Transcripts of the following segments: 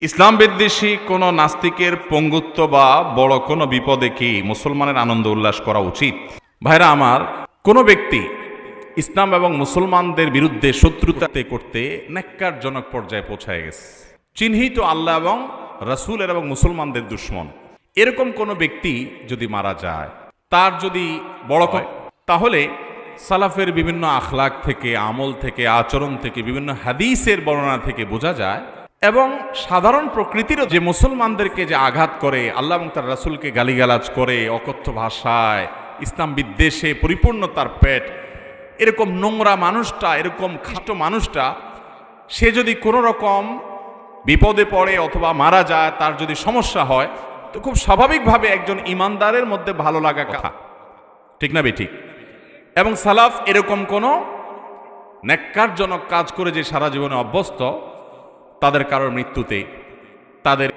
ইসলাম বিদ্বেষী কোনো নাস্তিকের পঙ্গুত্ব বা বড় কোনো বিপদে কি মুসলমানের আনন্দ উল্লাস করা উচিত? ভাইরা আমার, কোনো ব্যক্তি ইসলাম এবং মুসলমানদের বিরুদ্ধে শত্রুতাতে করতে ন্যাক্কারজনক পর্যায়ে পৌঁছায় গেছে, চিহ্নিত আল্লাহ এবং রাসূলের এবং মুসলমানদের দুশমন, এরকম কোনো ব্যক্তি যদি মারা যায়, তার যদি বড় হয়, তাহলে সালাফের বিভিন্ন আখলাক থেকে, আমল থেকে, আচরণ থেকে, বিভিন্ন হাদিসের বর্ণনা থেকে বোঝা যায় এবং সাধারণ প্রকৃতিরও যে মুসলমানদেরকে যে আঘাত করে, আল্লাহ এবং তার রাসূলকে গালিগালাজ করে, অকথ্য ভাষায় ইসলাম বিদ্বেষে পরিপূর্ণ তার পেট, এরকম নোংরা মানুষটা, এরকম খাটো মানুষটা, সে যদি কোনো রকম বিপদে পড়ে অথবা মারা যায়, তার যদি সমস্যা হয়, তো খুব স্বাভাবিকভাবে একজন ইমানদারের মধ্যে ভালো লাগা কথা, ঠিক না বেঠিক? এবং সালাফ এরকম কোনো ন্যাক্কারজনক কাজ করে যে সারা জীবনে অভ্যস্ত, তাদের কারোর মৃত্যুতে, তাদের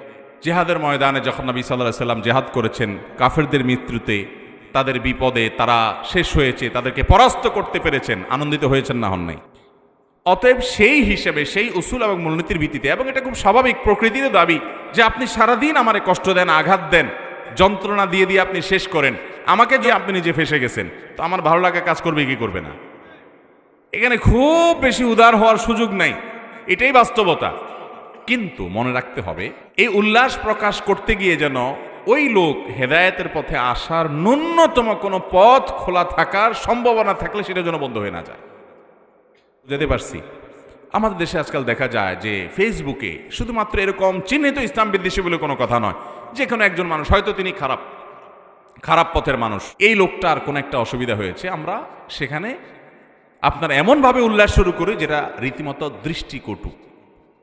জিহাদের ময়দানে যখন নবী সাল্লাল্লাহু আলাইহি সাল্লাম জিহাদ করেছেন, কাফেরদের মৃত্যুতে, তাদের বিপদে তারা শেষ হয়েছে, তাদেরকে পরাস্ত করতে পেরেছেন, আনন্দিত হয়েছেন না হন নাই? অতএব সেই হিসেবে, সেই উসুল এবং মূলনীতির ভিত্তিতে, এবং এটা খুব স্বাভাবিক প্রকৃতির দাবি যে আপনি সারাদিন আমারে কষ্ট দেন, আঘাত দেন, যন্ত্রণা দিয়ে দিয়ে আপনি শেষ করেন, আমাকে যে আপনি নিজে ফেসে গেছেন, তো আমার ভালো লাগা কাজ করবে কি করবে না? এখানে খুব বেশি উদার হওয়ার সুযোগ নাই, এটাই বাস্তবতা। কিন্তু মনে রাখতে হবে, এই উল্লাস প্রকাশ করতে গিয়ে যেন ওই লোক হেদায়েতের পথে আসার ন্যূনতম কোনো পথ খোলা থাকার সম্ভাবনা থাকলে সেটা যেন বন্ধ হয়ে না যায়। যেতে পারছি, আমাদের দেশে আজকাল দেখা যায় যে ফেসবুকে শুধুমাত্র এরকম চিহ্নিত ইসলাম বিদ্বেষী বলে কোনো কথা নয়, যে কোনো একজন মানুষ, হয়তো তিনি খারাপ পথের মানুষ, এই লোকটার কোনো একটা অসুবিধা হয়েছে, আমরা সেখানে আপনার এমনভাবে উল্লাস শুরু করি যেটা রীতিমতো দৃষ্টিকটু।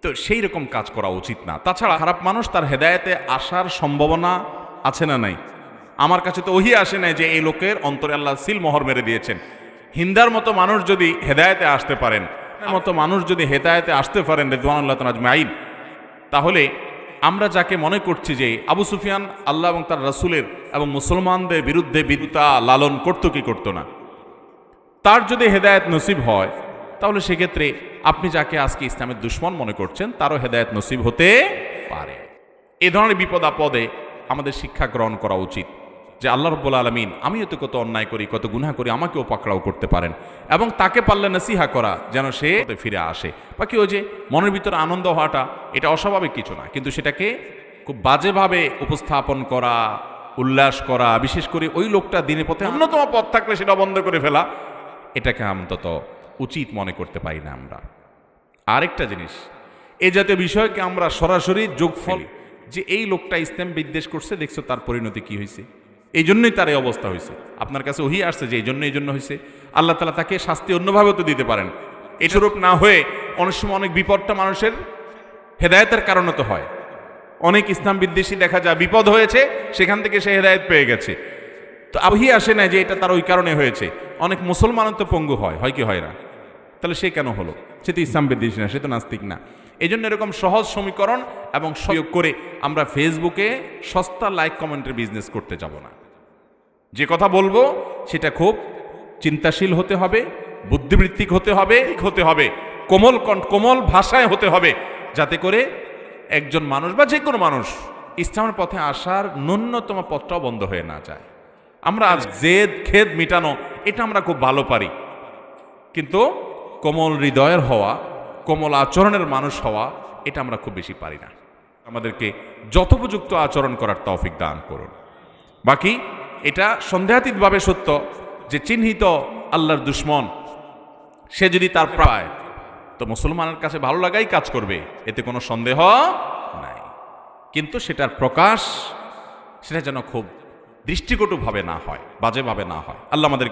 তো সেই রকম কাজ করা উচিত না। তাছাড়া খারাপ মানুষ তার হেদায়েতে আসার সম্ভাবনা আছে না নাই? আমার কাছে তো ওহি আসে নাই যে এই লোকের অন্তরে আল্লাহ সিল মোহর মেরে দিয়েছেন। হিন্দার মতো মানুষ যদি হেদায়েতে আসতে পারেন, রিদওয়ানুল্লাহ তাআলা আজমাইন, তাহলে আমরা যাকে মনে করছি যে আবু সুফিয়ান আল্লাহ এবং তার রাসূলের এবং মুসলমানদের বিরুদ্ধে বিরোধিতা লালন করতো কি করতো না, তার যদি হেদায়েত নসিব হয়, তাহলে সেক্ষেত্রে আপনি যাকে আজকে ইসলামের দুশমন মনে করছেন, তারও হেদায়েত নসিব হতে পারে। এ ধরনের বিপদ আপদে আমাদের শিক্ষা গ্রহণ করা উচিত যে আল্লাহ রাব্বুল আলামিন, আমিও তো কত অন্যায় করি, কত গুনাহ করি, আমাকেও পাকড়াও করতে পারেন, এবং তাকে পারলে নসিহা করা যেন সে ফিরে আসে। বাকি ওই যে মনের ভিতরে আনন্দ হওয়াটা, এটা অস্বাভাবিক কিছু না, কিন্তু সেটাকে খুব বাজেভাবে উপস্থাপন করা, উল্লাস করা, বিশেষ করে ওই লোকটা দিনের পথে অন্যতম পথ থাকলে সেটা বন্ধ করে ফেলা, এটাকে অন্তত উচিত মনে করতে পারি না আমরা। আরেকটা জিনিস, এই জাতীয় বিষয়কে আমরা সরাসরি যোগফল যে এই লোকটা ইসলাম বিদ্বেষ করছে, দেখছো তার পরিণতি কি হয়েছে, এই জন্যই তার এই অবস্থা হয়েছে, আপনার কাছে ওহি আসছে যে এই জন্য হয়েছে, আল্লাহ তাআলা তাকে শাস্তি অন্যভাবেও তো দিতে পারেন। এস্বরূপ না হয়ে অনেক সময় অনেক বিপদটা মানুষের হেদায়েতের কারণে তো হয়। অনেক ইসলাম বিদ্বেষী দেখা যায় বিপদ হয়েছে, সেখান থেকে সে হেদায়েত পেয়ে গেছে, তো ওহি আসে না যে এটা তার ওই কারণে হয়েছে। অনেক মুসলমানও তো পঙ্গু হয় কি হয় না? তাহলে সে কেন হলো? সে তো ইসলাম বিদ্বেষী না, সে তো নাস্তিক না। এই জন্য এরকম সহজ সমীকরণ এবং সহযোগ করে আমরা ফেসবুকে সস্তা লাইক কমেন্টের বিজনেস করতে যাব না। যে কথা বলবো সেটা খুব চিন্তাশীল হতে হবে, বুদ্ধিবৃত্তিক হতে হবে, কোমল ভাষায় হতে হবে, যাতে করে একজন মানুষ বা যে কোনো মানুষ ইসলামের পথে আসার ন্যূনতম পথটাও বন্ধ হয়ে না যায়। আমরা আজ জেদ খেদ মিটানো এটা আমরা খুব ভালো পারি, কিন্তু কোমল হৃদয়ের হওয়া, কোমল আচরণের মানুষ হওয়া, এটা আমরা খুব বেশি পারি না। আমাদেরকে যথোপযুক্ত আচরণ করার তৌফিক দান করুন। বাকি এটা সন্দেহাতীতভাবে সত্য যে চিহ্নিত আল্লাহর দুশমন সে যদি তার প্রায়, তো মুসলমানের কাছে ভালো লাগাই কাজ করবে, এতে কোনো সন্দেহ নাই। কিন্তু সেটার প্রকাশ, সেটা যেন খুব দৃষ্টিকটুভাবে না হয়, বাজেভাবে না হয়। আল্লাহ আমাদেরকে